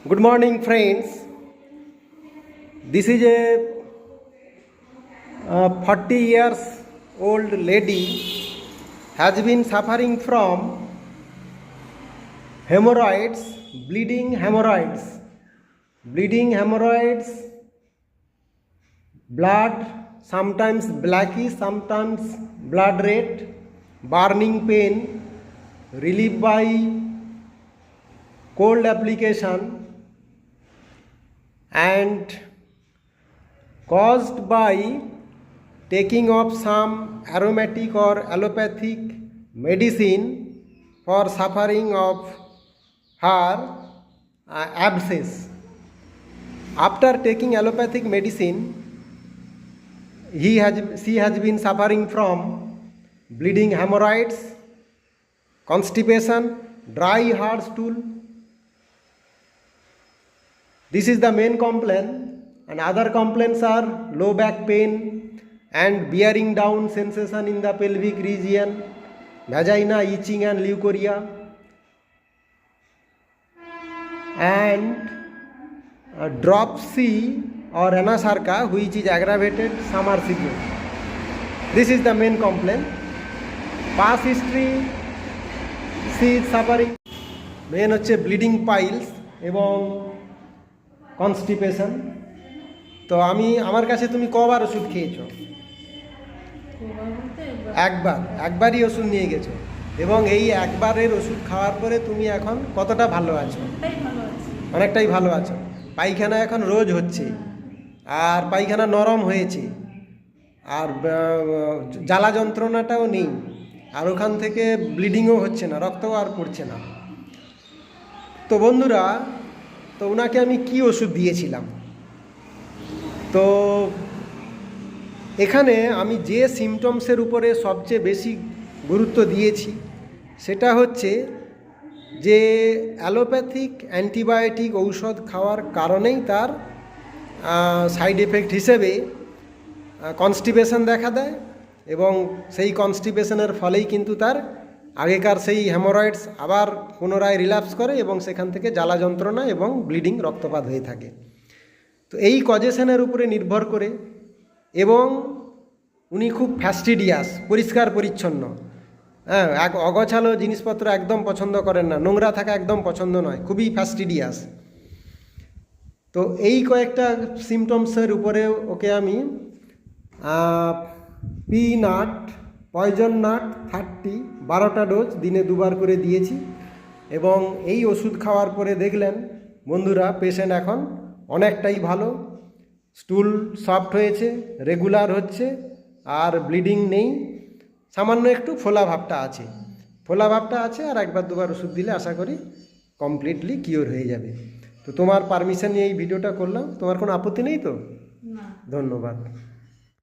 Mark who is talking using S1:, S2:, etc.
S1: Good morning, friends. This is a 40 years old lady has been suffering from hemorrhoids, bleeding hemorrhoids, blood, sometimes blackish, sometimes blood red, burning pain, relief by cold application, and caused by taking of some aromatic or allopathic medicine for suffering of her abscess. After taking allopathic medicine, she has been suffering from bleeding hemorrhoids, constipation, dry hard stool. This is the main complaint, and other complaints are low back pain and bearing down sensation in the pelvic region, vagina itching and leukorrhea, and dropsy or anasarca, which is aggravated summer season. This is the main complaint. Past history, she is suffering main হচ্ছে bleeding piles এবং constipation. তো আমার কাছে তুমি কবার ওষুধ খেয়েছো? একবারই ওষুধ নিয়ে গেছো, এবং এই একবারের ওষুধ খাওয়ার পরে তুমি এখন কতটা ভালো আছো? অনেকটাই ভালো আছো। পায়খানা এখন রোজ হচ্ছে, আর পায়খানা নরম হয়েছে, আর জ্বালা যন্ত্রণাটাও নেই, আর ওখান থেকে ব্লিডিংও হচ্ছে না, রক্তও আর পড়ছে না। তো বন্ধুরা, তো ওনাকে আমি কি ওষুধ দিয়েছিলাম? তো এখানে আমি যে সিমটমসের উপরে সবচেয়ে বেশি গুরুত্ব দিয়েছি সেটা হচ্ছে যে অ্যালোপ্যাথিক অ্যান্টিবায়োটিক ঔষধ খাওয়ার কারণেই তার সাইড এফেক্ট হিসেবে কনস্টিপেশন দেখা দেয়, এবং সেই কনস্টিপেশনের ফলেই কিন্তু তার আগেকার সেই হেমোরয়েডস আবার পুনরায় রিল্যাপস করে, এবং সেখান থেকে জ্বালা যন্ত্রণা এবং ব্লিডিং রক্তপাত হয়ে থাকে। তো এই কজেশনের উপরে নির্ভর করে, এবং উনি খুব ফ্যাস্টিডিয়াস, পরিষ্কার পরিচ্ছন্ন, এক অগোছালো জিনিসপত্র একদম পছন্দ করেন না, নোংরা থাকা একদম পছন্দ নয়, খুবই ফ্যাস্টিডিয়াস। তো এই কয়েকটা সিমটমসের উপরে ওকে আমি পিনাট পয়জন নাট 12টা ডোজ দিনে 2বার করে দিয়েছি, এবং এই ওষুধ খাওয়ার পরে দেখলেন বন্ধুরা, পেশেন্ট এখন অনেকটাই ভালো, স্টুল সফট হয়েছে, রেগুলার হচ্ছে, আর ব্লিডিং নেই, সামান্য একটু ফোলা ভাবটা আছে, আর 1-2বার ওষুধ দিলে আশা করি কমপ্লিটলি কিওর হয়ে যাবে। তো তোমার পারমিশন নিয়ে এই ভিডিওটা করলাম, তোমার কোনো আপত্তি নেই তো? ধন্যবাদ।